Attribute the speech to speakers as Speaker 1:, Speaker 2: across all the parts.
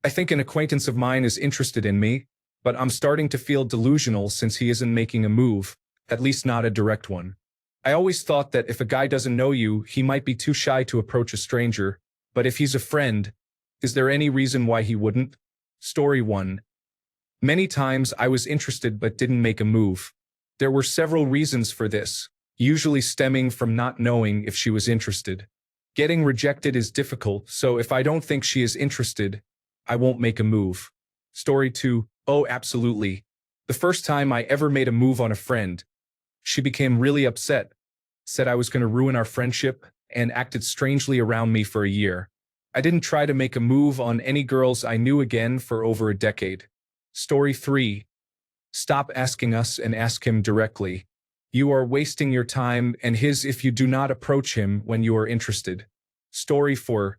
Speaker 1: I think an acquaintance of mine is interested in me, but I'm starting to feel delusional since he isn't making a move, at least not a direct one. I always thought that if a guy doesn't know you, he might be too shy to approach a stranger, but if he's a friend, is there any reason why he wouldn't? Story 1. Many times I was interested but didn't make a move. There were several reasons for this, usually stemming from not knowing if she was interested. Getting rejected is difficult, so if I don't think she is interested, I won't make a move. Story 2. Oh, absolutely. The first time I ever made a move on a friend, she became really upset, said I was going to ruin our friendship, and acted strangely around me for a year. I didn't try to make a move on any girls I knew again for over a decade. Story 3. Stop asking us and ask him directly. You are wasting your time and his if you do not approach him when you are interested. Story 4.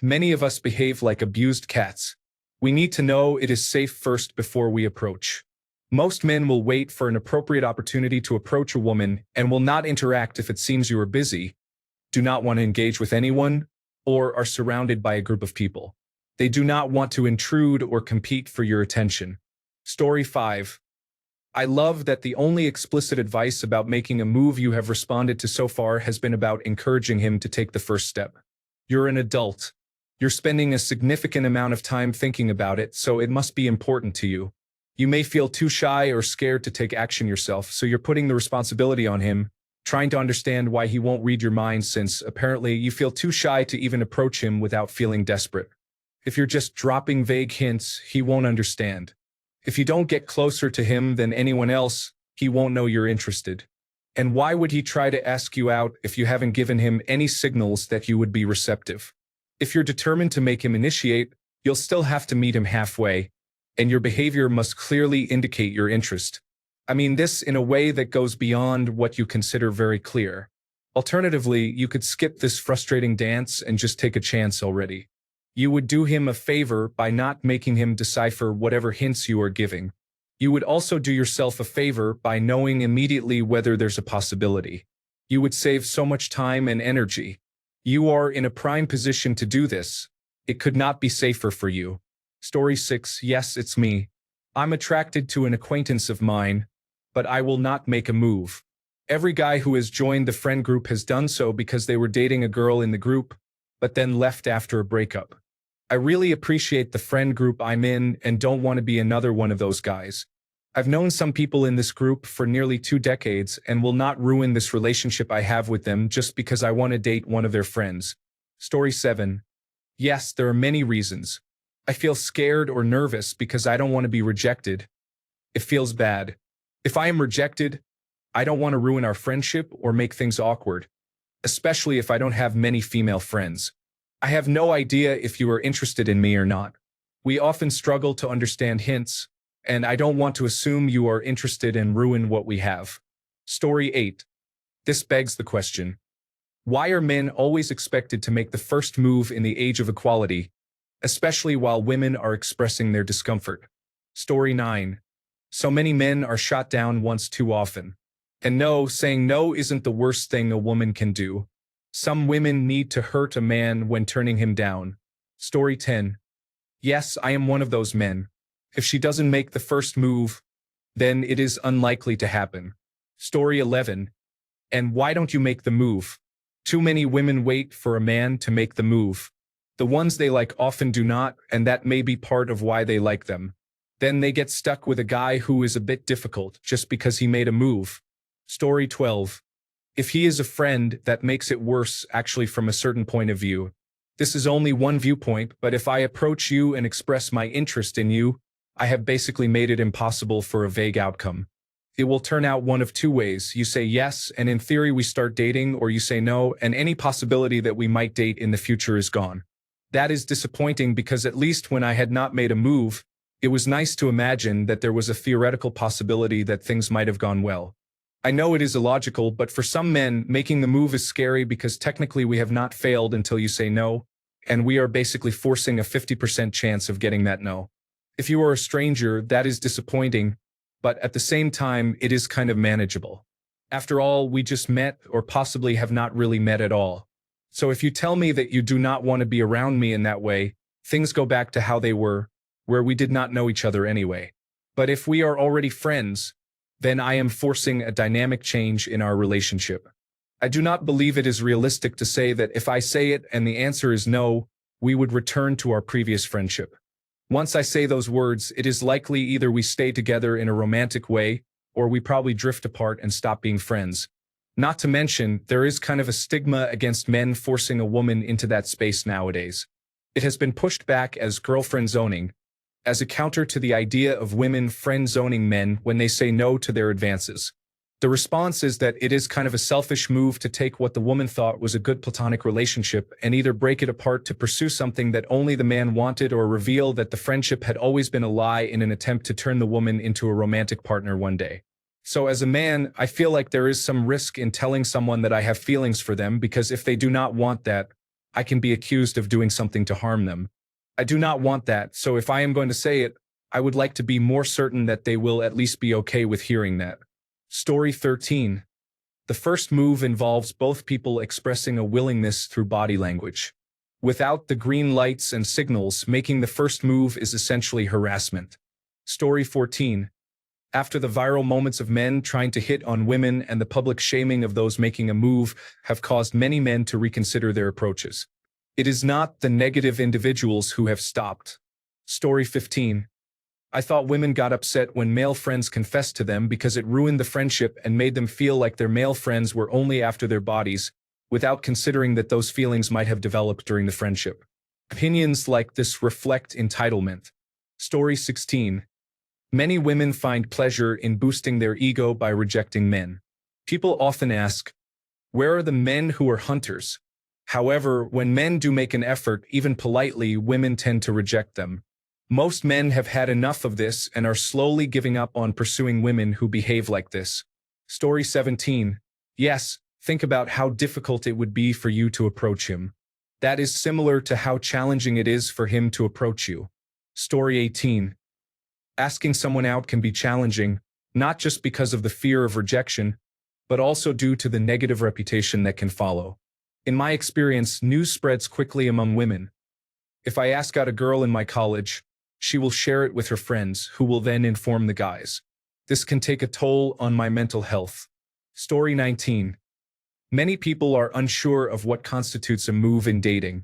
Speaker 1: Many of us behave like abused cats. We need to know it is safe first before we approach. Most men will wait for an appropriate opportunity to approach a woman and will not interact if it seems you are busy, do not want to engage with anyone, or are surrounded by a group of people. They do not want to intrude or compete for your attention. Story 5. I love that the only explicit advice about making a move you have responded to so far has been about encouraging him to take the first step. You're an adult. You're spending a significant amount of time thinking about it, so it must be important to you. You may feel too shy or scared to take action yourself, so you're putting the responsibility on him, trying to understand why he won't read your mind since, apparently, you feel too shy to even approach him without feeling desperate. If you're just dropping vague hints, he won't understand. If you don't get closer to him than anyone else, he won't know you're interested. And why would he try to ask you out if you haven't given him any signals that you would be receptive? If you're determined to make him initiate, you'll still have to meet him halfway, and your behavior must clearly indicate your interest. I mean this in a way that goes beyond what you consider very clear. Alternatively, you could skip this frustrating dance and just take a chance already. You would do him a favor by not making him decipher whatever hints you are giving. You would also do yourself a favor by knowing immediately whether there's a possibility. You would save so much time and energy. You are in a prime position to do this. It could not be safer for you. Story 6. Yes, it's me. I'm attracted to an acquaintance of mine, but I will not make a move. Every guy who has joined the friend group has done so because they were dating a girl in the group, but then left after a breakup. I really appreciate the friend group I'm in and don't want to be another one of those guys. I've known some people in this group for nearly 2 decades and will not ruin this relationship I have with them just because I want to date one of their friends. Story 7. Yes, there are many reasons. I feel scared or nervous because I don't want to be rejected. It feels bad. If I am rejected, I don't want to ruin our friendship or make things awkward, especially if I don't have many female friends. I have no idea if you are interested in me or not. We often struggle to understand hints, and I don't want to assume you are interested and ruin what we have. Story 8. This begs the question. Why are men always expected to make the first move in the age of equality, especially while women are expressing their discomfort? Story 9. So many men are shot down once too often. And no, saying no isn't the worst thing a woman can do. Some women need to hurt a man when turning him down. Story 10. Yes, I am one of those men. If she doesn't make the first move, then it is unlikely to happen. Story 11. And why don't you make the move? Too many women wait for a man to make the move. The ones they like often do not, and that may be part of why they like them. Then they get stuck with a guy who is a bit difficult just because he made a move. Story 12. If he is a friend, that makes it worse actually from a certain point of view. This is only one viewpoint, but if I approach you and express my interest in you, I have basically made it impossible for a vague outcome. It will turn out one of 2 ways. You say yes, and in theory we start dating, or you say no, and any possibility that we might date in the future is gone. That is disappointing because at least when I had not made a move, it was nice to imagine that there was a theoretical possibility that things might have gone well. I know it is illogical, but for some men, making the move is scary because technically we have not failed until you say no, and we are basically forcing a 50% chance of getting that no. If you are a stranger, that is disappointing, but at the same time, it is kind of manageable. After all, we just met or possibly have not really met at all. So if you tell me that you do not want to be around me in that way, Things go back to how they were, where we did not know each other anyway. But if we are already friends, then I am forcing a dynamic change in our relationship. I do not believe it is realistic to say that if I say it and the answer is no, we would return to our previous friendship. Once I say those words, it is likely either we stay together in a romantic way, or we probably drift apart and stop being friends. Not to mention, there is kind of a stigma against men forcing a woman into that space nowadays. It has been pushed back as girlfriend zoning, as a counter to the idea of women friend zoning men when they say no to their advances. The response is that it is kind of a selfish move to take what the woman thought was a good platonic relationship and either break it apart to pursue something that only the man wanted or reveal that the friendship had always been a lie in an attempt to turn the woman into a romantic partner one day. So as a man, I feel like there is some risk in telling someone that I have feelings for them because if they do not want that, I can be accused of doing something to harm them. I do not want that, so if I am going to say it, I would like to be more certain that they will at least be okay with hearing that. Story 13. The first move involves both people expressing a willingness through body language. Without the green lights and signals, making the first move is essentially harassment. Story 14. After the viral moments of men trying to hit on women and the public shaming of those making a move have caused many men to reconsider their approaches. It is not the negative individuals who have stopped. Story 15. I thought women got upset when male friends confessed to them because it ruined the friendship and made them feel like their male friends were only after their bodies, without considering that those feelings might have developed during the friendship. Opinions like this reflect entitlement. Story 16. Many women find pleasure in boosting their ego by rejecting men. People often ask, where are the men who are hunters? However, when men do make an effort, even politely, women tend to reject them. Most men have had enough of this and are slowly giving up on pursuing women who behave like this. Story 17. Yes, think about how difficult it would be for you to approach him. That is similar to how challenging it is for him to approach you. Story 18. Asking someone out can be challenging, not just because of the fear of rejection, but also due to the negative reputation that can follow. In my experience, news spreads quickly among women. If I ask out a girl in my college, she will share it with her friends, who will then inform the guys. This can take a toll on my mental health. Story 19. Many people are unsure of what constitutes a move in dating.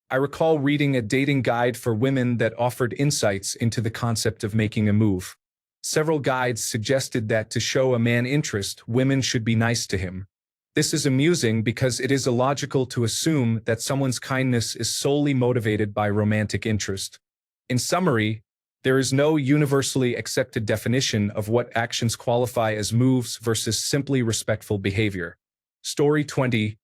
Speaker 1: I recall reading a dating guide for women that offered insights into the concept of making a move. Several guides suggested that to show a man interest, women should be nice to him. This is amusing because it is illogical to assume that someone's kindness is solely motivated by romantic interest. In summary, there is no universally accepted definition of what actions qualify as moves versus simply respectful behavior. Story 20.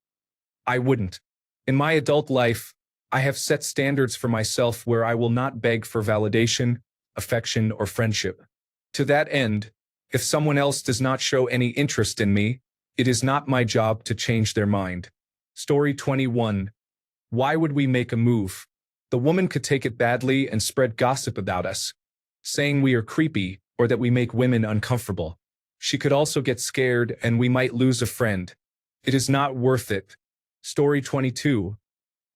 Speaker 1: I wouldn't. In my adult life, I have set standards for myself where I will not beg for validation, affection, or friendship. To that end, if someone else does not show any interest in me, it is not my job to change their mind. Story 21. Why would we make a move? The woman could take it badly and spread gossip about us, saying we are creepy or that we make women uncomfortable. She could also get scared and we might lose a friend. It is not worth it. Story 22.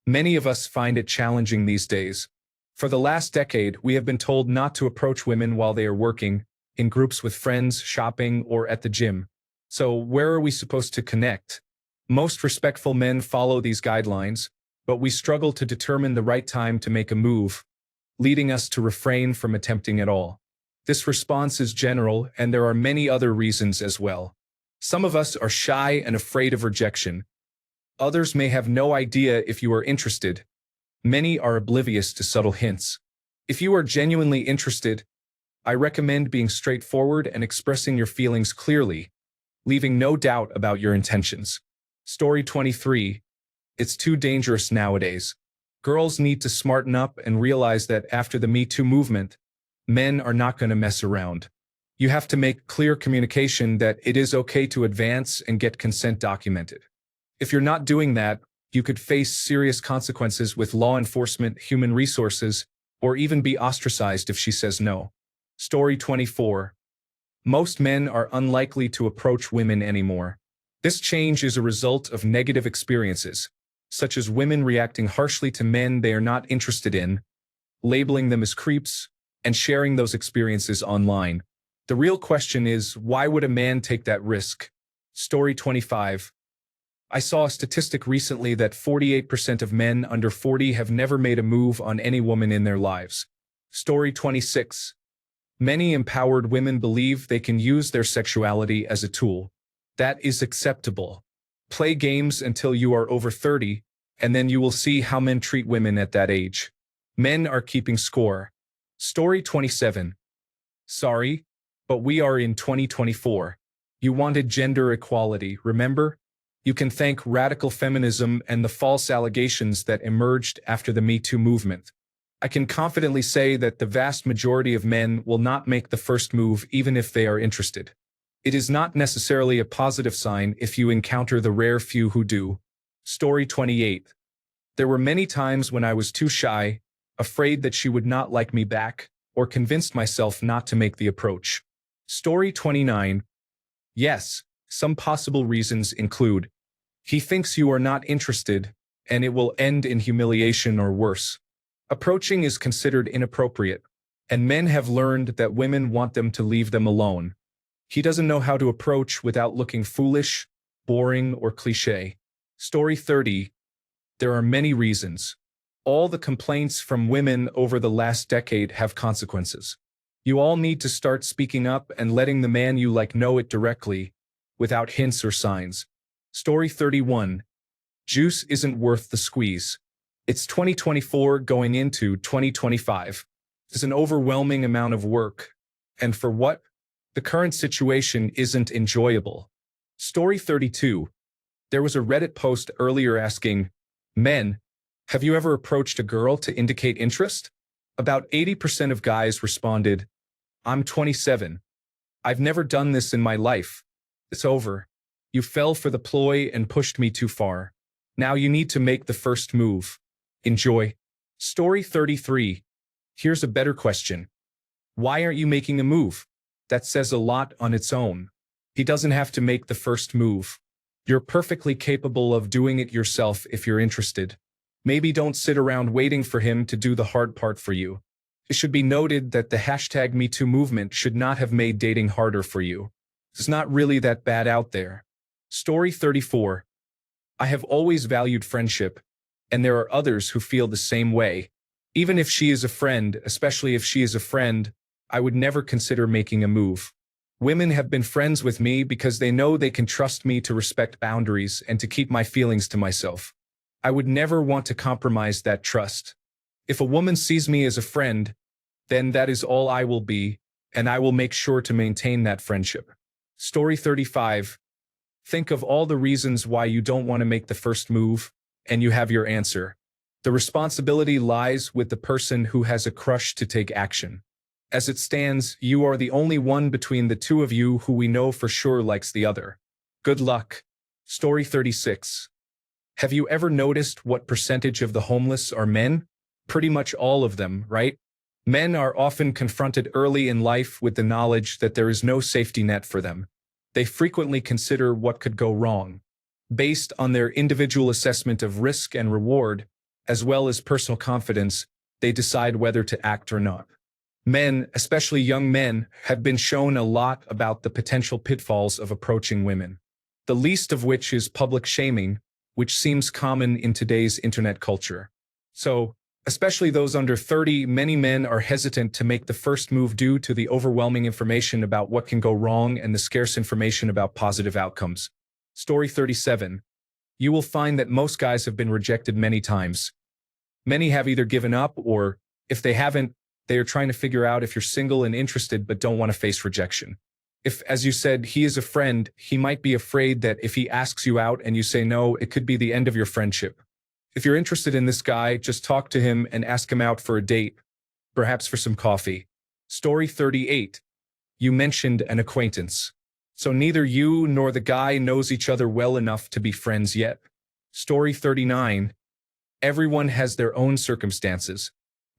Speaker 1: Many of us find it challenging these days. For the last decade, we have been told not to approach women while they are working, in groups with friends, shopping, or at the gym. So where are we supposed to connect? Most respectful men follow these guidelines, but we struggle to determine the right time to make a move, leading us to refrain from attempting at all. This response is general, and there are many other reasons as well. Some of us are shy and afraid of rejection. Others may have no idea if you are interested. Many are oblivious to subtle hints. If you are genuinely interested, I recommend being straightforward and expressing your feelings clearly, leaving no doubt about your intentions. Story 23. It's too dangerous nowadays. Girls need to smarten up and realize that after the Me Too movement, men are not going to mess around. You have to make clear communication that it is okay to advance and get consent documented. If you're not doing that, you could face serious consequences with law enforcement, human resources, or even be ostracized if she says no. Story 24. Most men are unlikely to approach women anymore. This change is a result of negative experiences, such as women reacting harshly to men they are not interested in, labeling them as creeps, and sharing those experiences online. The real question is, why would a man take that risk? Story 25. I saw a statistic recently that 48% of men under 40 have never made a move on any woman in their lives. Story 26. Many empowered women believe they can use their sexuality as a tool. That is acceptable. Play games until you are over 30, and then you will see how men treat women at that age. Men are keeping score. Story 27. Sorry, but we are in 2024. You wanted gender equality, remember? You can thank radical feminism and the false allegations that emerged after the Me Too movement. I can confidently say that the vast majority of men will not make the first move even if they are interested. It is not necessarily a positive sign if you encounter the rare few who do. Story 28. There were many times when I was too shy, afraid that she would not like me back, or convinced myself not to make the approach. Story 29. Yes, some possible reasons include: he thinks you are not interested, and it will end in humiliation or worse. Approaching is considered inappropriate, and men have learned that women want them to leave them alone. He doesn't know how to approach without looking foolish, boring, or cliché. Story 30. There are many reasons. All the complaints from women over the last decade have consequences. You all need to start speaking up and letting the man you like know it directly, without hints or signs. Story 31. Juice isn't worth the squeeze. It's 2024 going into 2025. It's an overwhelming amount of work. And for what? The current situation isn't enjoyable. Story 32. There was a Reddit post earlier asking, men, have you ever approached a girl to indicate interest? About 80% of guys responded, I'm 27. I've never done this in my life. It's over. You fell for the ploy and pushed me too far. Now you need to make the first move. Enjoy. Story 33. Here's a better question. Why aren't you making a move? That says a lot on its own. He doesn't have to make the first move. You're perfectly capable of doing it yourself if you're interested. Maybe don't sit around waiting for him to do the hard part for you. It should be noted that the #MeToo movement should not have made dating harder for you. It's not really that bad out there. Story 34. I have always valued friendship, and there are others who feel the same way. Even if she is a friend, especially if she is a friend, I would never consider making a move. Women have been friends with me because they know they can trust me to respect boundaries and to keep my feelings to myself. I would never want to compromise that trust. If a woman sees me as a friend, then that is all I will be, and I will make sure to maintain that friendship. Story 35. Think of all the reasons why you don't want to make the first move, and you have your answer. The responsibility lies with the person who has a crush to take action. As it stands, you are the only one between the two of you who we know for sure likes the other. Good luck. Story 36. Have you ever noticed what percentage of the homeless are men? Pretty much all of them, right? Men are often confronted early in life with the knowledge that there is no safety net for them. They frequently consider what could go wrong. Based on their individual assessment of risk and reward, as well as personal confidence, they decide whether to act or not. Men, especially young men, have been shown a lot about the potential pitfalls of approaching women. The least of which is public shaming, which seems common in today's internet culture. So, especially those under 30, many men are hesitant to make the first move due to the overwhelming information about what can go wrong and the scarce information about positive outcomes. Story 37. You will find that most guys have been rejected many times. Many have either given up or, if they haven't, they are trying to figure out if you're single and interested but don't want to face rejection. If, as you said, he is a friend, he might be afraid that if he asks you out and you say no, it could be the end of your friendship. If you're interested in this guy, just talk to him and ask him out for a date, perhaps for some coffee. Story 38. You mentioned an acquaintance. So neither you nor the guy knows each other well enough to be friends yet. Story 39. Everyone has their own circumstances.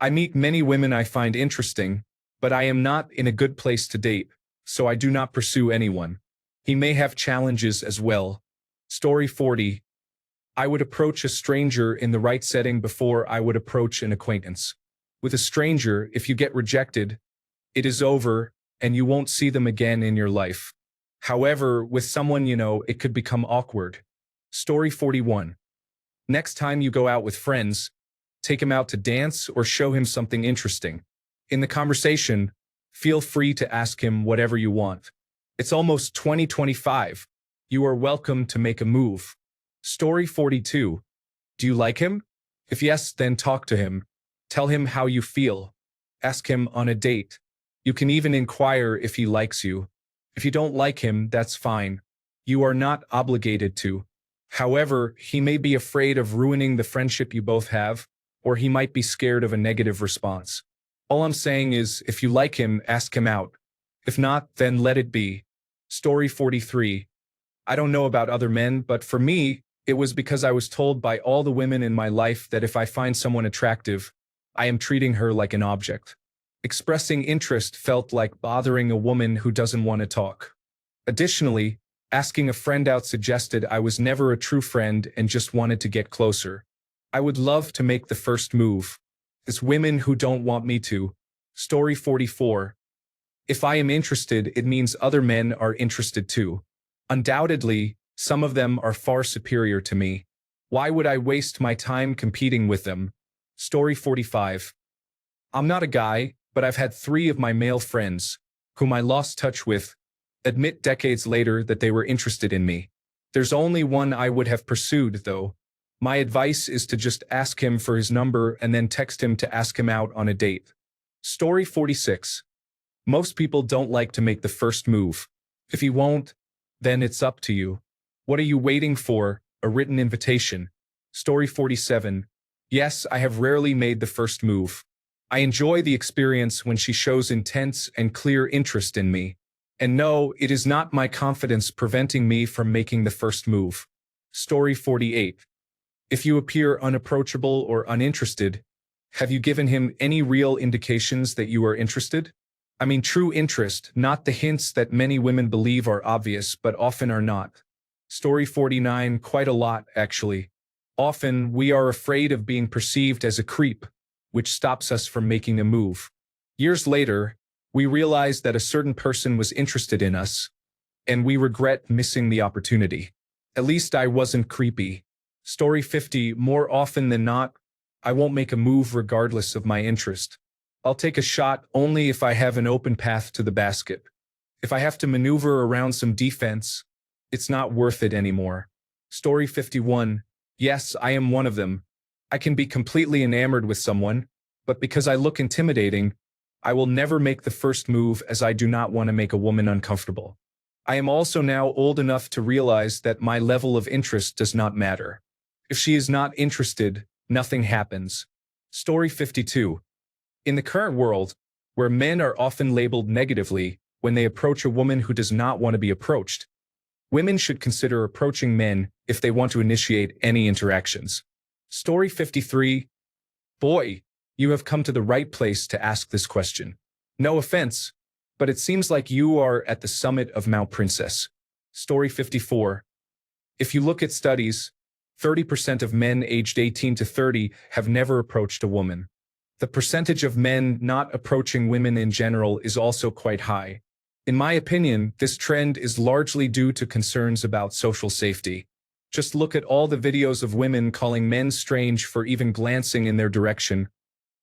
Speaker 1: I meet many women I find interesting, but I am not in a good place to date, so I do not pursue anyone. He may have challenges as well. Story 40. I would approach a stranger in the right setting before I would approach an acquaintance. With a stranger, if you get rejected, it is over and you won't see them again in your life. However, with someone you know, it could become awkward. Story 41. Next time you go out with friends, take him out to dance or show him something interesting. In the conversation, feel free to ask him whatever you want. It's almost 2025. You are welcome to make a move. Story 42. Do you like him? If yes, then talk to him. Tell him how you feel. Ask him on a date. You can even inquire if he likes you. If you don't like him, that's fine. You are not obligated to. However, he may be afraid of ruining the friendship you both have, or he might be scared of a negative response. All I'm saying is, if you like him, ask him out. If not, then let it be. Story 43. I don't know about other men, but for me, it was because I was told by all the women in my life that if I find someone attractive, I am treating her like an object. Expressing interest felt like bothering a woman who doesn't want to talk. Additionally, asking a friend out suggested I was never a true friend and just wanted to get closer. I would love to make the first move. It's women who don't want me to. Story 44. If I am interested, it means other men are interested too. Undoubtedly, some of them are far superior to me. Why would I waste my time competing with them? Story 45. I'm not a guy, but I've had 3 of my male friends, whom I lost touch with, admit decades later that they were interested in me. There's only one I would have pursued, though. My advice is to just ask him for his number and then text him to ask him out on a date. Story 46. Most people don't like to make the first move. If he won't, then it's up to you. What are you waiting for? A written invitation. Story 47. Yes, I have rarely made the first move. I enjoy the experience when she shows intense and clear interest in me. And no, it is not my confidence preventing me from making the first move. Story 48. If you appear unapproachable or uninterested, have you given him any real indications that you are interested? I mean true interest, not the hints that many women believe are obvious but often are not. Story 49. Quite a lot, actually. Often, we are afraid of being perceived as a creep, which stops us from making a move. Years later, we realize that a certain person was interested in us, and we regret missing the opportunity. At least I wasn't creepy. Story 50. More often than not, I won't make a move regardless of my interest. I'll take a shot only if I have an open path to the basket. If I have to maneuver around some defense, it's not worth it anymore. Story 51. Yes, I am one of them. I can be completely enamored with someone, but because I look intimidating, I will never make the first move as I do not want to make a woman uncomfortable. I am also now old enough to realize that my level of interest does not matter. If she is not interested, nothing happens. Story 52. In the current world, where men are often labeled negatively when they approach a woman who does not want to be approached, women should consider approaching men if they want to initiate any interactions. Story 53. Boy, you have come to the right place to ask this question. No offense, but it seems like you are at the summit of Mount Princess. Story 54. If you look at studies, 30% of men aged 18 to 30 have never approached a woman. The percentage of men not approaching women in general is also quite high. In my opinion, this trend is largely due to concerns about social safety. Just look at all the videos of women calling men strange for even glancing in their direction,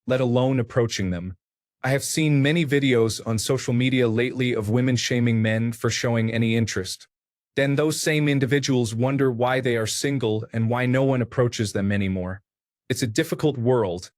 Speaker 1: let alone approaching them. I have seen many videos on social media lately of women shaming men for showing any interest. Then those same individuals wonder why they are single and why no one approaches them anymore. It's a difficult world,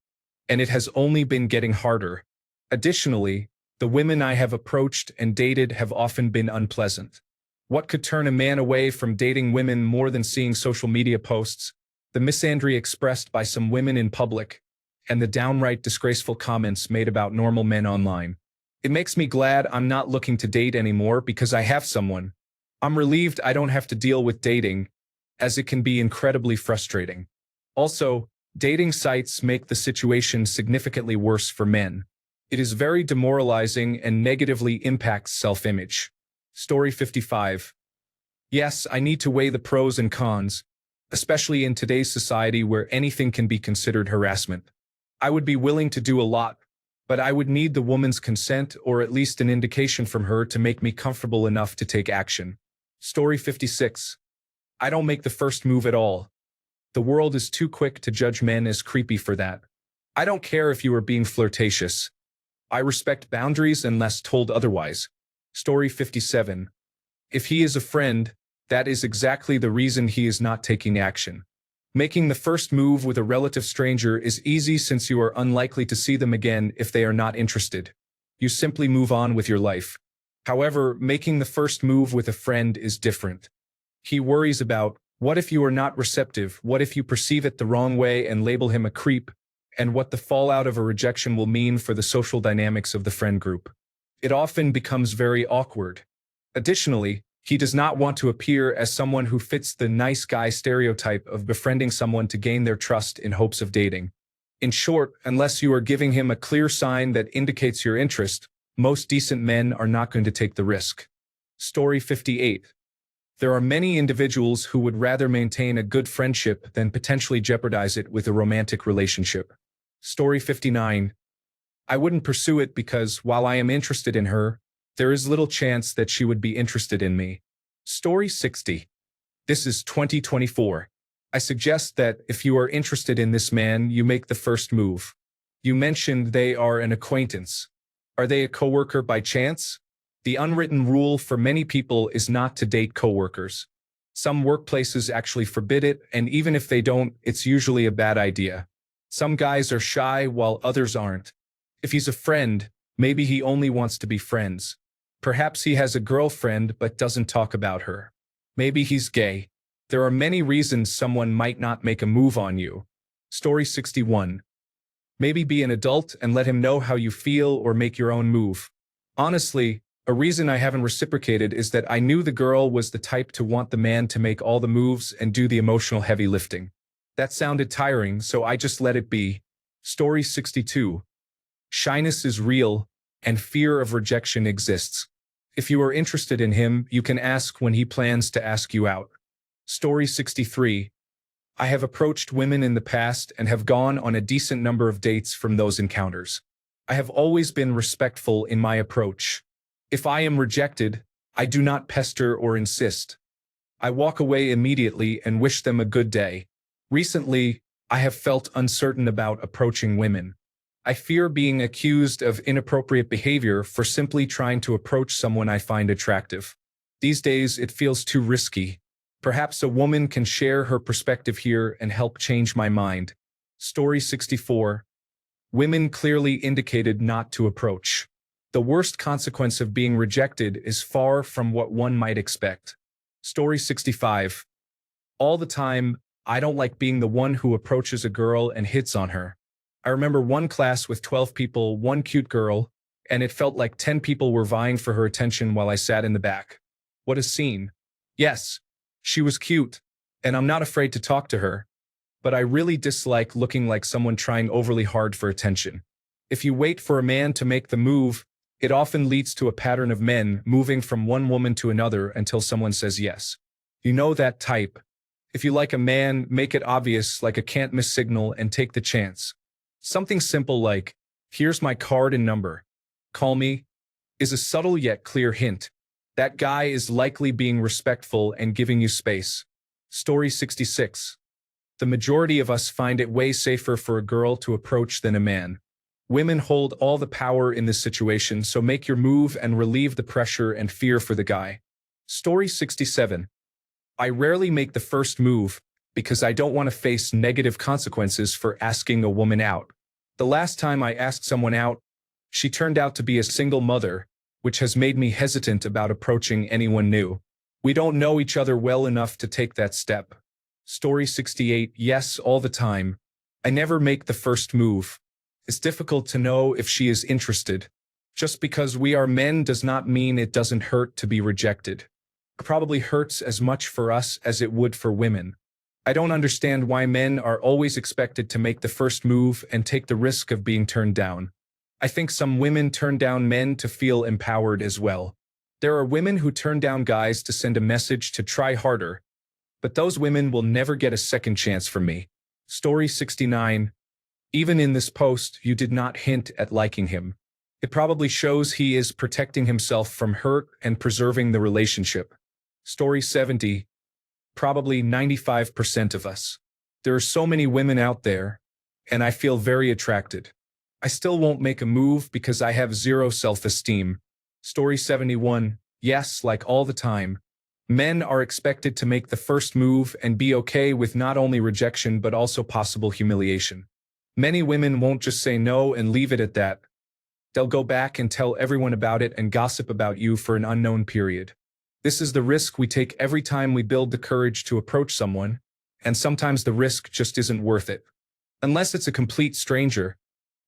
Speaker 1: and it has only been getting harder. Additionally, the women I have approached and dated have often been unpleasant. What could turn a man away from dating women more than seeing social media posts, the misandry expressed by some women in public, and the downright disgraceful comments made about normal men online? It makes me glad I'm not looking to date anymore because I have someone. I'm relieved I don't have to deal with dating, as it can be incredibly frustrating. Also, dating sites make the situation significantly worse for men. It is very demoralizing and negatively impacts self-image. Story 55. Yes, I need to weigh the pros and cons, especially in today's society where anything can be considered harassment. I would be willing to do a lot, but I would need the woman's consent or at least an indication from her to make me comfortable enough to take action. Story 56. I don't make the first move at all. The world is too quick to judge men as creepy for that. I don't care if you are being flirtatious. I respect boundaries unless told otherwise. Story 57. If he is a friend, that is exactly the reason he is not taking action. Making the first move with a relative stranger is easy since you are unlikely to see them again if they are not interested. You simply move on with your life. However, making the first move with a friend is different. He worries about, what if you are not receptive, what if you perceive it the wrong way and label him a creep, and what the fallout of a rejection will mean for the social dynamics of the friend group. It often becomes very awkward. Additionally, he does not want to appear as someone who fits the nice guy stereotype of befriending someone to gain their trust in hopes of dating. In short, unless you are giving him a clear sign that indicates your interest, most decent men are not going to take the risk. Story 58. There are many individuals who would rather maintain a good friendship than potentially jeopardize it with a romantic relationship. Story 59. I wouldn't pursue it because, while I am interested in her, there is little chance that she would be interested in me. Story 60. This is 2024. I suggest that if you are interested in this man, you make the first move. You mentioned they are an acquaintance. Are they a coworker by chance? The unwritten rule for many people is not to date coworkers. Some workplaces actually forbid it, and even if they don't, it's usually a bad idea. Some guys are shy while others aren't. If he's a friend, maybe he only wants to be friends. Perhaps he has a girlfriend but doesn't talk about her. Maybe he's gay. There are many reasons someone might not make a move on you. Story 61. Maybe be an adult and let him know how you feel or make your own move. Honestly, a reason I haven't reciprocated is that I knew the girl was the type to want the man to make all the moves and do the emotional heavy lifting. That sounded tiring, so I just let it be. Story 62. Shyness is real, and fear of rejection exists. If you are interested in him, you can ask when he plans to ask you out. Story 63. I have approached women in the past and have gone on a decent number of dates from those encounters. I have always been respectful in my approach. If I am rejected, I do not pester or insist. I walk away immediately and wish them a good day. Recently, I have felt uncertain about approaching women. I fear being accused of inappropriate behavior for simply trying to approach someone I find attractive. These days, it feels too risky. Perhaps a woman can share her perspective here and help change my mind. Story 64. Women clearly indicated not to approach. The worst consequence of being rejected is far from what one might expect. Story 65. All the time, I don't like being the one who approaches a girl and hits on her. I remember one class with 12 people, one cute girl, and it felt like 10 people were vying for her attention while I sat in the back. What a scene. Yes, she was cute, and I'm not afraid to talk to her, but I really dislike looking like someone trying overly hard for attention. If you wait for a man to make the move, it often leads to a pattern of men moving from one woman to another until someone says yes. You know that type. If you like a man, make it obvious like a can't-miss signal and take the chance. Something simple like, here's my card and number. Call me, is a subtle yet clear hint. That guy is likely being respectful and giving you space. Story 66. The majority of us find it way safer for a girl to approach than a man. Women hold all the power in this situation, so make your move and relieve the pressure and fear for the guy. Story 67. I rarely make the first move because I don't want to face negative consequences for asking a woman out. The last time I asked someone out, she turned out to be a single mother, which has made me hesitant about approaching anyone new. We don't know each other well enough to take that step. Story 68. Yes, all the time. I never make the first move. It's difficult to know if she is interested. Just because we are men does not mean it doesn't hurt to be rejected. It probably hurts as much for us as it would for women. I don't understand why men are always expected to make the first move and take the risk of being turned down. I think some women turn down men to feel empowered as well. There are women who turn down guys to send a message to try harder, but those women will never get a second chance from me. Story 69. Even in this post, you did not hint at liking him. It probably shows he is protecting himself from hurt and preserving the relationship. Story 70. Probably 95% of us. There are so many women out there, and I feel very attracted. I still won't make a move because I have zero self-esteem. Story 71. Yes, like all the time. Men are expected to make the first move and be okay with not only rejection but also possible humiliation. Many women won't just say no and leave it at that. They'll go back and tell everyone about it and gossip about you for an unknown period. This is the risk we take every time we build the courage to approach someone, and sometimes the risk just isn't worth it. Unless it's a complete stranger,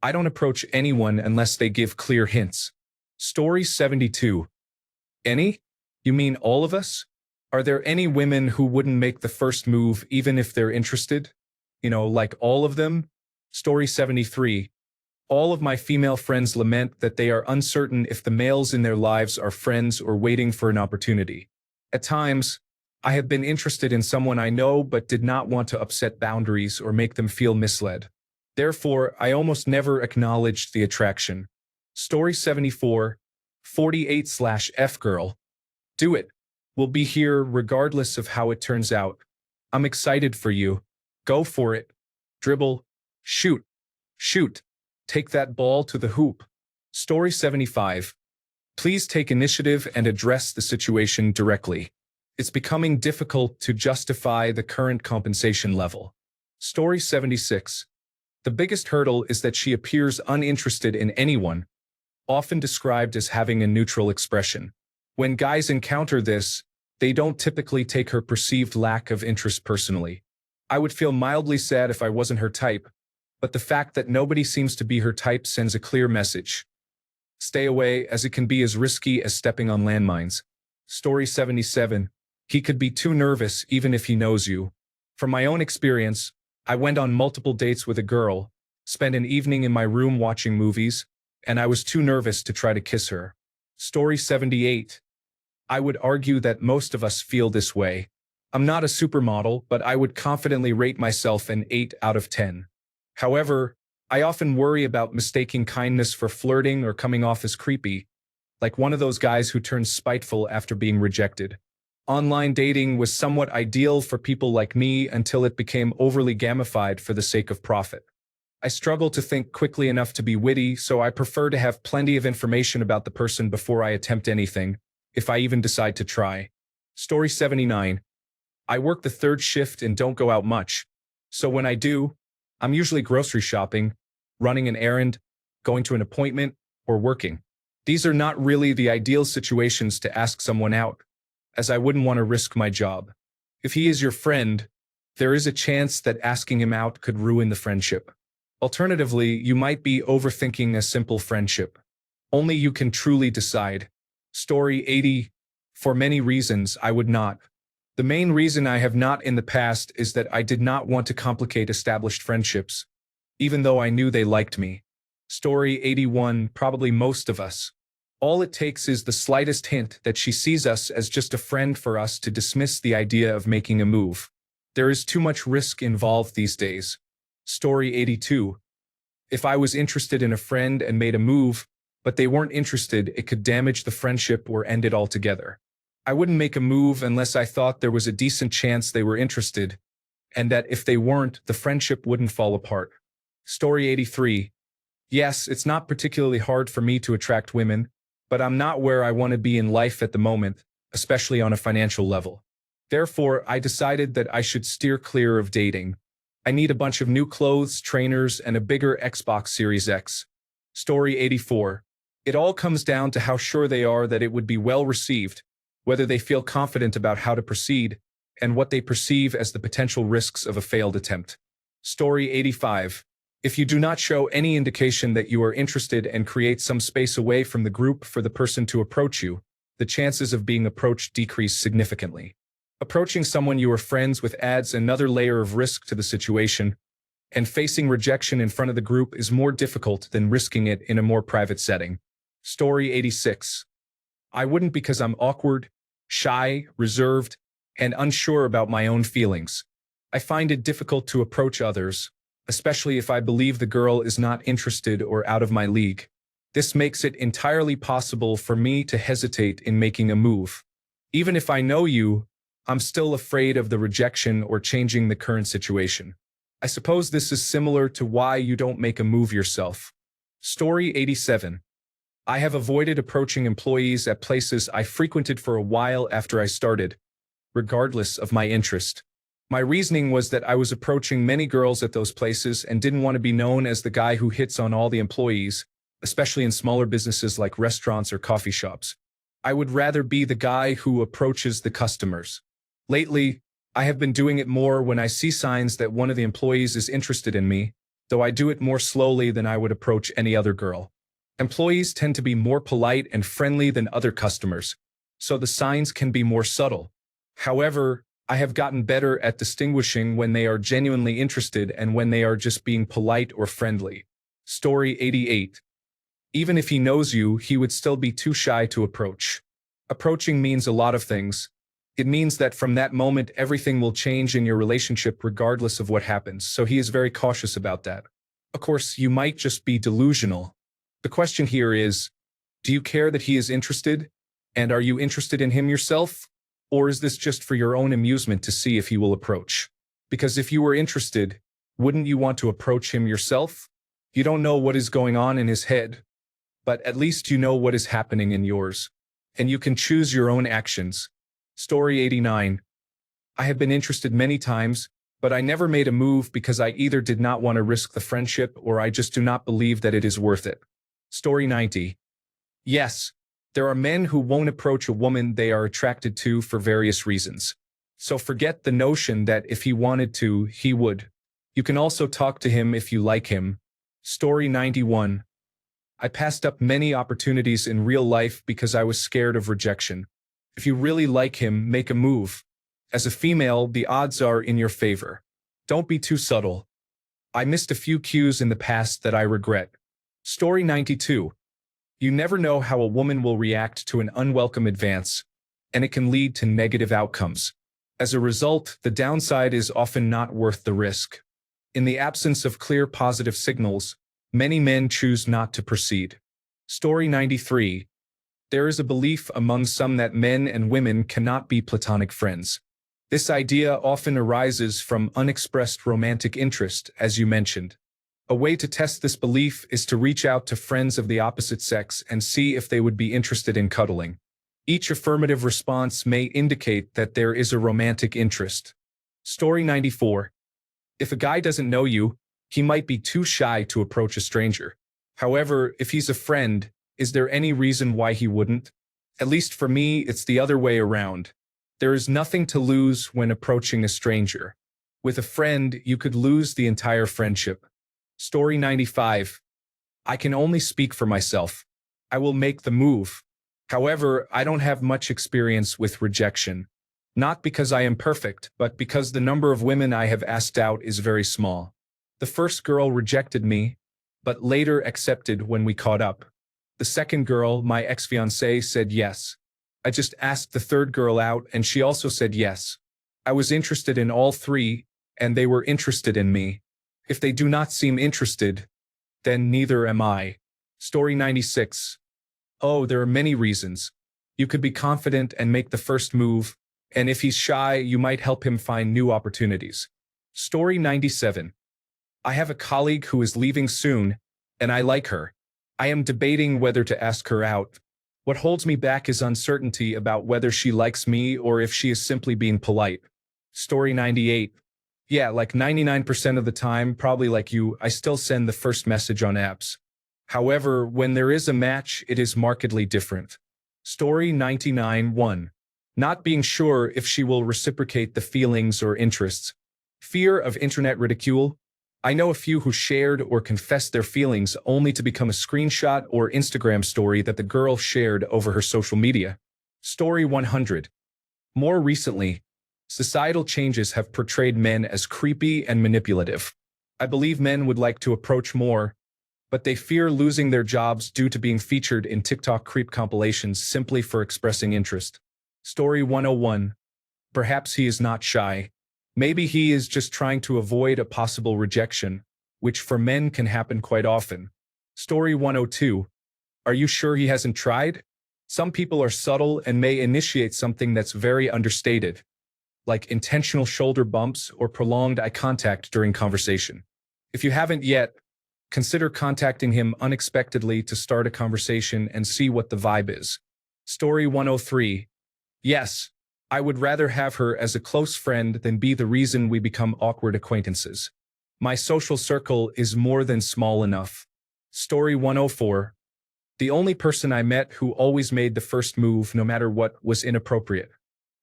Speaker 1: I don't approach anyone unless they give clear hints. Story 72. Any? You mean all of us? Are there any women who wouldn't make the first move even if they're interested? Like all of them? Story 73. All of my female friends lament that they are uncertain if the males in their lives are friends or waiting for an opportunity. At times, I have been interested in someone I know but did not want to upset boundaries or make them feel misled. Therefore, I almost never acknowledged the attraction. Story 74. 48/F girl. Do it. We'll be here regardless of how it turns out. I'm excited for you. Go for it. Dribble. Shoot. Shoot. Take that ball to the hoop. Story 75. Please take initiative and address the situation directly. It's becoming difficult to justify the current compensation level. Story 76. The biggest hurdle is that she appears uninterested in anyone, often described as having a neutral expression. When guys encounter this, they don't typically take her perceived lack of interest personally. I would feel mildly sad if I wasn't her type, but the fact that nobody seems to be her type sends a clear message. Stay away, as it can be as risky as stepping on landmines. Story 77. He could be too nervous even if he knows you. From my own experience, I went on multiple dates with a girl, spent an evening in my room watching movies, and I was too nervous to try to kiss her. Story 78. I would argue that most of us feel this way. I'm not a supermodel, but I would confidently rate myself an 8 out of 10. However, I often worry about mistaking kindness for flirting or coming off as creepy, like one of those guys who turns spiteful after being rejected. Online dating was somewhat ideal for people like me until it became overly gamified for the sake of profit. I struggle to think quickly enough to be witty, so I prefer to have plenty of information about the person before I attempt anything, if I even decide to try. Story 79. I work the third shift and don't go out much, so when I do, I'm usually grocery shopping, running an errand, going to an appointment, or working. These are not really the ideal situations to ask someone out, as I wouldn't want to risk my job. If he is your friend, there is a chance that asking him out could ruin the friendship. Alternatively, you might be overthinking a simple friendship. Only you can truly decide. Story 80. For many reasons, I would not. The main reason I have not in the past is that I did not want to complicate established friendships, even though I knew they liked me. Story 81. Probably most of us. All it takes is the slightest hint that she sees us as just a friend for us to dismiss the idea of making a move. There is too much risk involved these days. Story 82. If I was interested in a friend and made a move, but they weren't interested, it could damage the friendship or end it altogether. I wouldn't make a move unless I thought there was a decent chance they were interested, and that if they weren't, the friendship wouldn't fall apart. Story 83. Yes, it's not particularly hard for me to attract women, but I'm not where I want to be in life at the moment, especially on a financial level. Therefore, I decided that I should steer clear of dating. I need a bunch of new clothes, trainers, and a bigger Xbox Series X. Story 84. It all comes down to how sure they are that it would be well received, whether they feel confident about how to proceed, and what they perceive as the potential risks of a failed attempt. Story 85. If you do not show any indication that you are interested and create some space away from the group for the person to approach you, the chances of being approached decrease significantly. Approaching someone you are friends with adds another layer of risk to the situation, and facing rejection in front of the group is more difficult than risking it in a more private setting. Story 86. I wouldn't because I'm awkward, shy, reserved, and unsure about my own feelings. I find it difficult to approach others, especially if I believe the girl is not interested or out of my league. This makes it entirely possible for me to hesitate in making a move. Even if I know you, I'm still afraid of the rejection or changing the current situation. I suppose this is similar to why you don't make a move yourself. Story 87. I have avoided approaching employees at places I frequented for a while after I started, regardless of my interest. My reasoning was that I was approaching many girls at those places and didn't want to be known as the guy who hits on all the employees, especially in smaller businesses like restaurants or coffee shops. I would rather be the guy who approaches the customers. Lately, I have been doing it more when I see signs that one of the employees is interested in me, though I do it more slowly than I would approach any other girl. Employees tend to be more polite and friendly than other customers, so the signs can be more subtle. However, I have gotten better at distinguishing when they are genuinely interested and when they are just being polite or friendly. Story 88. Even if he knows you, he would still be too shy to approach. Approaching means a lot of things. It means that from that moment, everything will change in your relationship regardless of what happens, so he is very cautious about that. Of course, you might just be delusional. The question here is, do you care that he is interested? And are you interested in him yourself? Or is this just for your own amusement to see if he will approach? Because if you were interested, wouldn't you want to approach him yourself? You don't know what is going on in his head, but at least you know what is happening in yours. And you can choose your own actions. Story 89. I have been interested many times, but I never made a move because I either did not want to risk the friendship or I just do not believe that it is worth it. Story 90. Yes, there are men who won't approach a woman they are attracted to for various reasons. So forget the notion that if he wanted to, he would. You can also talk to him if you like him. Story 91. I passed up many opportunities in real life because I was scared of rejection. If you really like him, make a move. As a female, the odds are in your favor. Don't be too subtle. I missed a few cues in the past that I regret. Story 92. You never know how a woman will react to an unwelcome advance, and it can lead to negative outcomes. As a result, the downside is often not worth the risk. In the absence of clear positive signals, many men choose not to proceed. Story 93. There is a belief among some that men and women cannot be platonic friends. This idea often arises from unexpressed romantic interest, as you mentioned. A way to test this belief is to reach out to friends of the opposite sex and see if they would be interested in cuddling. Each affirmative response may indicate that there is a romantic interest. Story 94. If a guy doesn't know you, he might be too shy to approach a stranger. However, if he's a friend, is there any reason why he wouldn't? At least for me, it's the other way around. There is nothing to lose when approaching a stranger. With a friend, you could lose the entire friendship. Story 95. I can only speak for myself. I will make the move. However, I don't have much experience with rejection. Not because I am perfect, but because the number of women I have asked out is very small. The first girl rejected me, but later accepted when we caught up. The second girl, my ex-fiancée, said yes. I just asked the third girl out and she also said yes. I was interested in all three, and they were interested in me. If they do not seem interested, then neither am I. Story 96. Oh, there are many reasons. You could be confident and make the first move, and if he's shy, you might help him find new opportunities. Story 97. I have a colleague who is leaving soon, and I like her. I am debating whether to ask her out. What holds me back is uncertainty about whether she likes me or if she is simply being polite. Story 98. Yeah, like 99% of the time, probably like you, I still send the first message on apps. However, when there is a match, it is markedly different. Story 99-1. Not being sure if she will reciprocate the feelings or interests. Fear of internet ridicule. I know a few who shared or confessed their feelings only to become a screenshot or Instagram story that the girl shared over her social media. Story 100. More recently, societal changes have portrayed men as creepy and manipulative. I believe men would like to approach more, but they fear losing their jobs due to being featured in TikTok creep compilations simply for expressing interest. Story 101. Perhaps he is not shy. Maybe he is just trying to avoid a possible rejection, which for men can happen quite often. Story 102. Are you sure he hasn't tried? Some people are subtle and may initiate something that's very understated, like intentional shoulder bumps or prolonged eye contact during conversation. If you haven't yet, consider contacting him unexpectedly to start a conversation and see what the vibe is. Story 103. Yes, I would rather have her as a close friend than be the reason we become awkward acquaintances. My social circle is more than small enough. Story 104. The only person I met who always made the first move no matter what was inappropriate.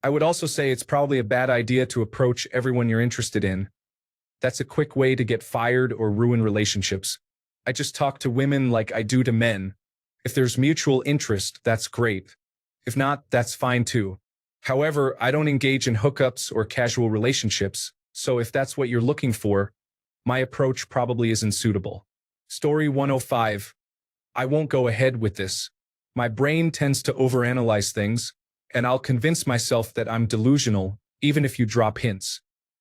Speaker 1: I would also say it's probably a bad idea to approach everyone you're interested in. That's a quick way to get fired or ruin relationships. I just talk to women like I do to men. If there's mutual interest, that's great. If not, that's fine too. However, I don't engage in hookups or casual relationships, so if that's what you're looking for, my approach probably isn't suitable. Story 105. I won't go ahead with this. My brain tends to overanalyze things, and I'll convince myself that I'm delusional, even if you drop hints.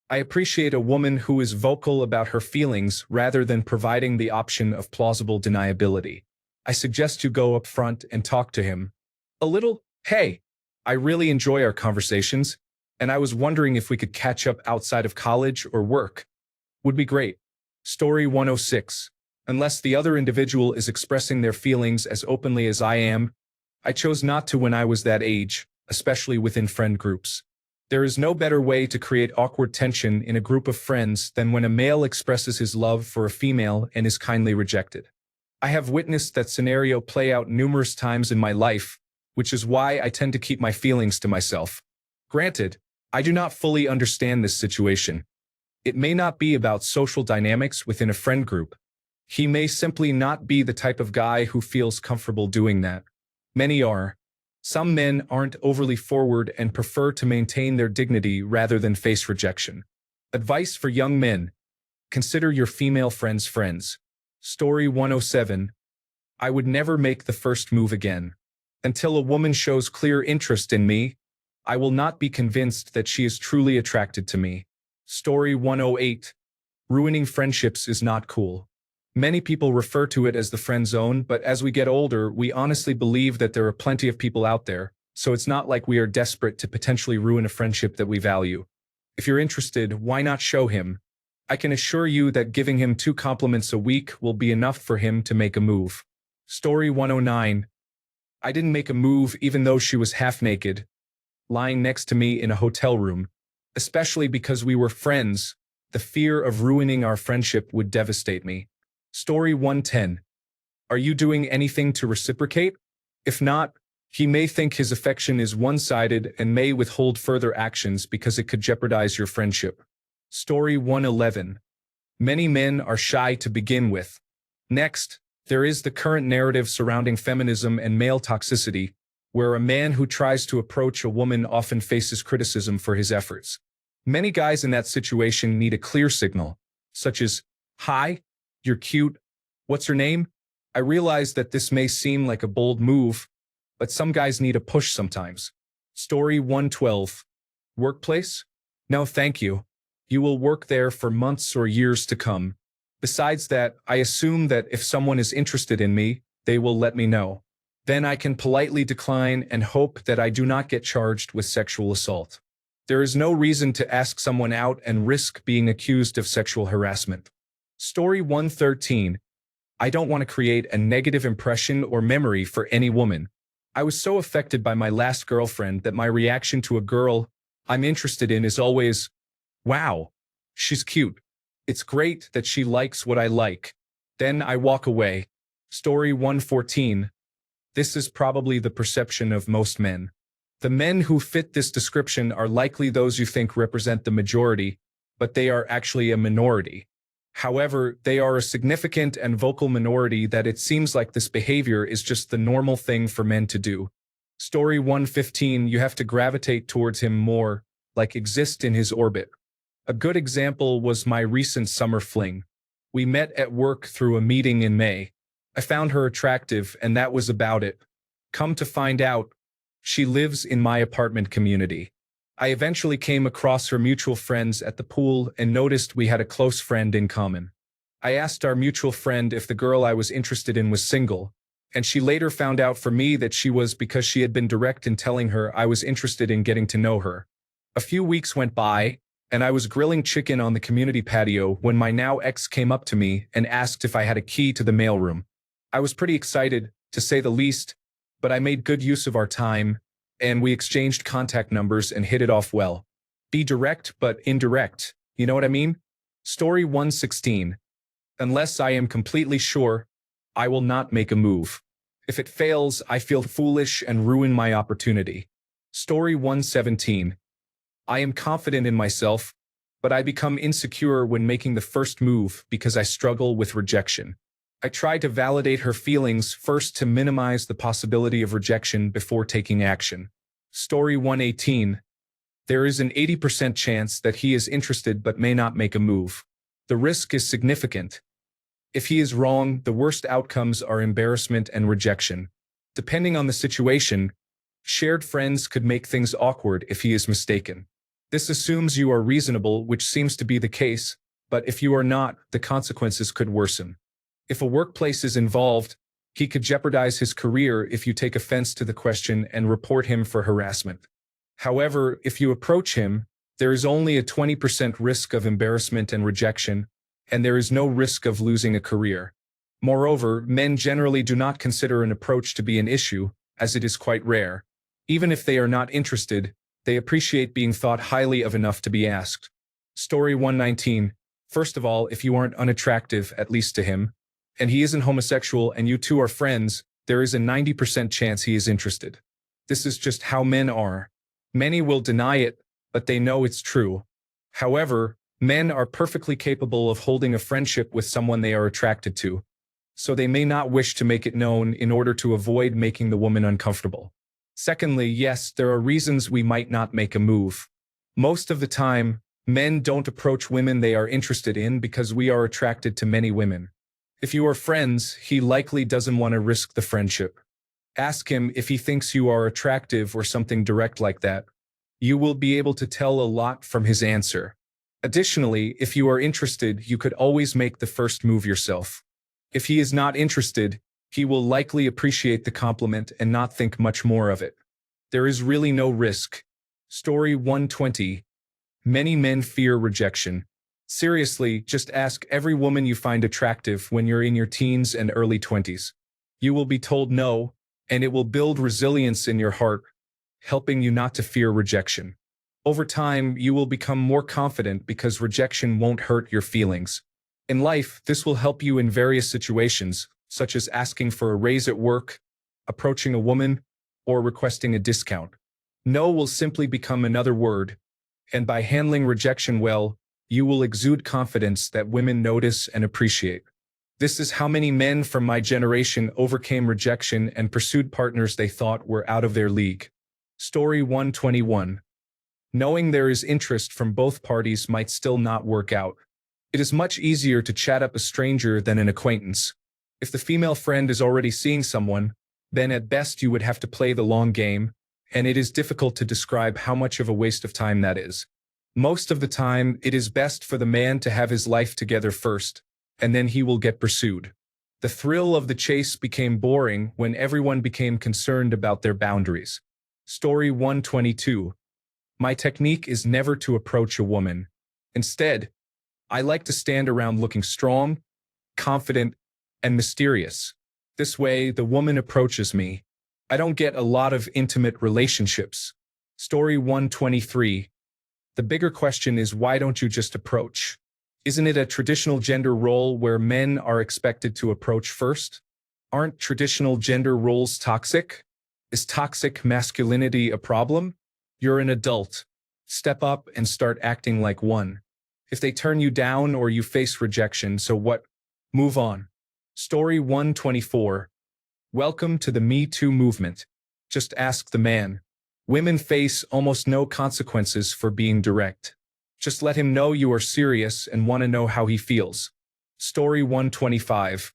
Speaker 1: I appreciate a woman who is vocal about her feelings rather than providing the option of plausible deniability. I suggest you go up front and talk to him. A little, hey, I really enjoy our conversations, and I was wondering if we could catch up outside of college or work. Would be great. Story 106. Unless the other individual is expressing their feelings as openly as I am, I chose not to when I was that age, especially within friend groups. There is no better way to create awkward tension in a group of friends than when a male expresses his love for a female and is kindly rejected. I have witnessed that scenario play out numerous times in my life, which is why I tend to keep my feelings to myself. Granted, I do not fully understand this situation. It may not be about social dynamics within a friend group. He may simply not be the type of guy who feels comfortable doing that. Many are. Some men aren't overly forward and prefer to maintain their dignity rather than face rejection. Advice for young men. Consider your female friends friends. Story 107. I would never make the first move again. Until a woman shows clear interest in me, I will not be convinced that she is truly attracted to me. Story 108. Ruining friendships is not cool. Many people refer to it as the friend zone, but as we get older, we honestly believe that there are plenty of people out there, so it's not like we are desperate to potentially ruin a friendship that we value. If you're interested, why not show him? I can assure you that giving him 2 compliments a week will be enough for him to make a move. Story 109. I didn't make a move even though she was half naked, lying next to me in a hotel room, especially because we were friends. The fear of ruining our friendship would devastate me. Story 110. Are you doing anything to reciprocate? If not, he may think his affection is one-sided and may withhold further actions because it could jeopardize your friendship. Story 111. Many men are shy to begin with. Next, there is the current narrative surrounding feminism and male toxicity, where a man who tries to approach a woman often faces criticism for his efforts. Many guys in that situation need a clear signal, such as, "Hi, you're cute. What's your name?" I realize that this may seem like a bold move, but some guys need a push sometimes. Story 112. Workplace? No, thank you. You will work there for months or years to come. Besides that, I assume that if someone is interested in me, they will let me know. Then I can politely decline and hope that I do not get charged with sexual assault. There is no reason to ask someone out and risk being accused of sexual harassment. Story 113. I don't want to create a negative impression or memory for any woman. I was so affected by my last girlfriend that my reaction to a girl I'm interested in is always, "Wow, she's cute. It's great that she likes what I like." Then I walk away. Story 114. This is probably the perception of most men. The men who fit this description are likely those you think represent the majority, but they are actually a minority. However, they are a significant and vocal minority that it seems like this behavior is just the normal thing for men to do. Story 115. You have to gravitate towards him more, like exist in his orbit. A good example was my recent summer fling. We met at work through a meeting in May. I found her attractive, and that was about it. Come to find out, she lives in my apartment community. I eventually came across her mutual friends at the pool and noticed we had a close friend in common. I asked our mutual friend if the girl I was interested in was single, and she later found out for me that she was because she had been direct in telling her I was interested in getting to know her. A few weeks went by, and I was grilling chicken on the community patio when my now ex came up to me and asked if I had a key to the mailroom. I was pretty excited, to say the least, but I made good use of our time, and we exchanged contact numbers and hit it off well. Be direct but indirect, you know what I mean? Story 116. Unless I am completely sure, I will not make a move. If it fails, I feel foolish and ruin my opportunity. Story 117. I am confident in myself, but I become insecure when making the first move because I struggle with rejection. I try to validate her feelings first to minimize the possibility of rejection before taking action. Story 118. There is an 80% chance that he is interested but may not make a move. The risk is significant. If he is wrong, the worst outcomes are embarrassment and rejection. Depending on the situation, shared friends could make things awkward if he is mistaken. This assumes you are reasonable, which seems to be the case, but if you are not, the consequences could worsen. If a workplace is involved, he could jeopardize his career if you take offense to the question and report him for harassment. However, if you approach him, there is only a 20% risk of embarrassment and rejection, and there is no risk of losing a career. Moreover, men generally do not consider an approach to be an issue, as it is quite rare. Even if they are not interested, they appreciate being thought highly of enough to be asked. Story 119. First of all, if you aren't unattractive, at least to him, and he isn't homosexual and you two are friends, there is a 90% chance he is interested. This is just how men are. Many will deny it, but they know it's true. However, men are perfectly capable of holding a friendship with someone they are attracted to, so they may not wish to make it known in order to avoid making the woman uncomfortable. Secondly, yes, there are reasons we might not make a move. Most of the time, men don't approach women they are interested in because we are attracted to many women. If you are friends, he likely doesn't want to risk the friendship. Ask him if he thinks you are attractive or something direct like that. You will be able to tell a lot from his answer. Additionally, if you are interested, you could always make the first move yourself. If he is not interested, he will likely appreciate the compliment and not think much more of it. There is really no risk. Story 120. Many men fear rejection. Seriously, just ask every woman you find attractive when you're in your teens and early 20s. You will be told no, and it will build resilience in your heart, helping you not to fear rejection. Over time, you will become more confident because rejection won't hurt your feelings. In life, this will help you in various situations, such as asking for a raise at work, approaching a woman, or requesting a discount. No will simply become another word, and by handling rejection well, you will exude confidence that women notice and appreciate. This is how many men from my generation overcame rejection and pursued partners they thought were out of their league. Story 121. Knowing there is interest from both parties might still not work out. It is much easier to chat up a stranger than an acquaintance. If the female friend is already seeing someone, then at best you would have to play the long game, and it is difficult to describe how much of a waste of time that is. Most of the time, it is best for the man to have his life together first, and then he will get pursued. The thrill of the chase became boring when everyone became concerned about their boundaries. Story 122. My technique is never to approach a woman. Instead, I like to stand around looking strong, confident, and mysterious. This way, the woman approaches me. I don't get a lot of intimate relationships. Story 123. The bigger question is, why don't you just approach? Isn't it a traditional gender role where men are expected to approach first? Aren't traditional gender roles toxic? Is toxic masculinity a problem? You're an adult. Step up and start acting like one. If they turn you down or you face rejection, so what? Move on. Story 124. Welcome to the Me Too movement. Just ask the man. Women face almost no consequences for being direct. Just let him know you are serious and want to know how he feels. Story 125.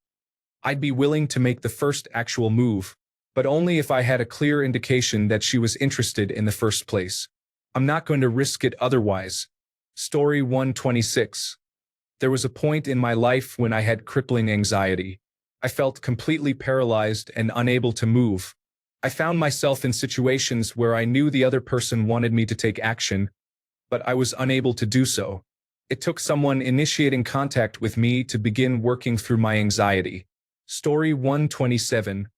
Speaker 1: I'd be willing to make the first actual move, but only if I had a clear indication that she was interested in the first place. I'm not going to risk it otherwise. Story 126. There was a point in my life when I had crippling anxiety. I felt completely paralyzed and unable to move. I found myself in situations where I knew the other person wanted me to take action, but I was unable to do so. It took someone initiating contact with me to begin working through my anxiety. Story 127.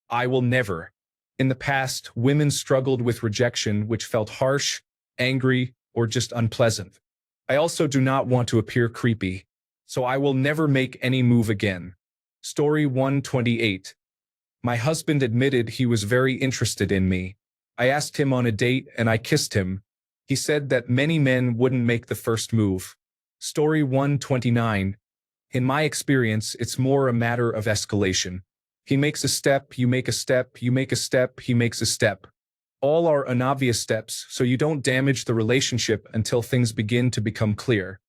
Speaker 1: I will never. In the past, women struggled with rejection which felt harsh, angry, or just unpleasant. I also do not want to appear creepy, so I will never make any move again. Story 128. My husband admitted he was very interested in me. I asked him on a date and I kissed him. He said that many men wouldn't make the first move. Story 129. In my experience, it's more a matter of escalation. He makes a step, you make a step, you make a step, he makes a step. All are unobvious steps, so you don't damage the relationship until things begin to become clear.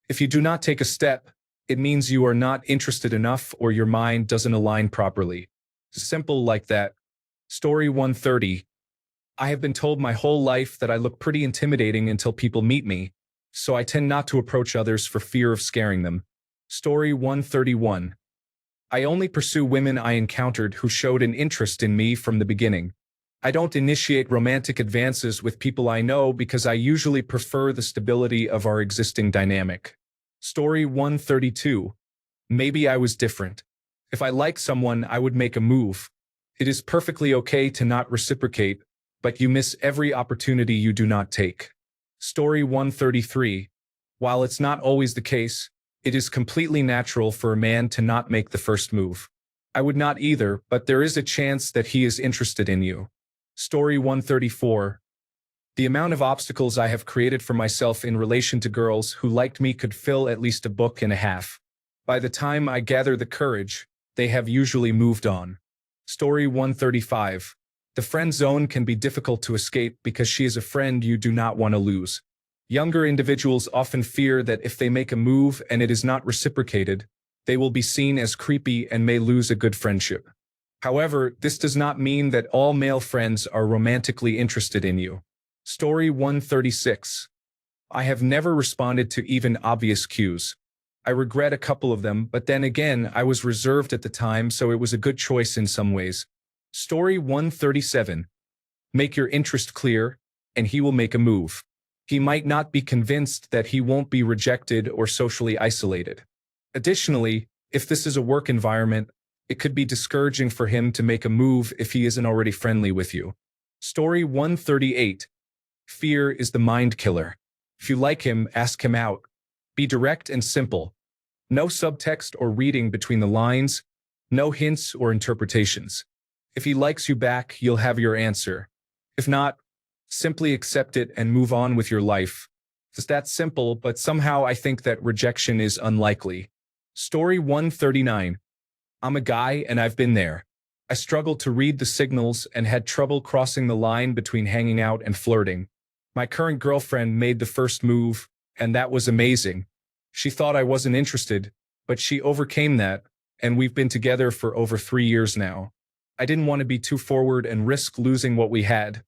Speaker 1: If you do not take a step, it means you are not interested enough or your mind doesn't align properly. Simple like that. Story 130. I have been told my whole life that I look pretty intimidating until people meet me, so I tend not to approach others for fear of scaring them. Story 131. I only pursue women I encountered who showed an interest in me from the beginning. I don't initiate romantic advances with people I know because I usually prefer the stability of our existing dynamic. Story 132. Maybe I was different. If I like someone, I would make a move. It is perfectly okay to not reciprocate, but you miss every opportunity you do not take. Story 133. While it's not always the case, it is completely natural for a man to not make the first move. I would not either, but there is a chance that he is interested in you. Story 134. The amount of obstacles I have created for myself in relation to girls who liked me could fill at least a book and a half. By the time I gather the courage, they have usually moved on. Story 135. The friend zone can be difficult to escape because she is a friend you do not want to lose. Younger individuals often fear that if they make a move and it is not reciprocated, they will be seen as creepy and may lose a good friendship. However, this does not mean that all male friends are romantically interested in you. Story 136. I have never responded to even obvious cues. I regret a couple of them, but then again, I was reserved at the time, so it was a good choice in some ways. Story 137. Make your interest clear, and he will make a move. He might not be convinced that he won't be rejected or socially isolated. Additionally, if this is a work environment, it could be discouraging for him to make a move if he isn't already friendly with you. Story 138. Fear is the mind killer. If you like him, ask him out. Be direct and simple. No subtext or reading between the lines, no hints or interpretations. If he likes you back, you'll have your answer. If not, simply accept it and move on with your life. It's that simple, but somehow I think that rejection is unlikely. Story 139. I'm a guy and I've been there. I struggled to read the signals and had trouble crossing the line between hanging out and flirting. My current girlfriend made the first move, and that was amazing. She thought I wasn't interested, but she overcame that, and we've been together for over 3 years now. I didn't want to be too forward and risk losing what we had,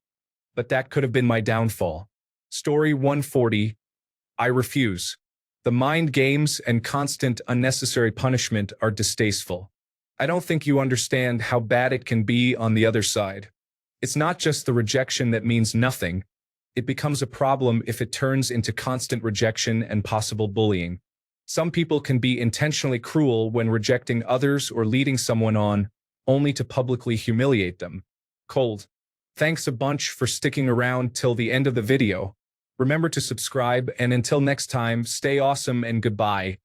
Speaker 1: but that could have been my downfall. Story 140. I refuse. The mind games and constant unnecessary punishment are distasteful. I don't think you understand how bad it can be on the other side. It's not just the rejection that means nothing. It becomes a problem if it turns into constant rejection and possible bullying. Some people can be intentionally cruel when rejecting others or leading someone on, only to publicly humiliate them. Cold. Thanks a bunch for sticking around till the end of the video. Remember to subscribe, and until next time, stay awesome and goodbye.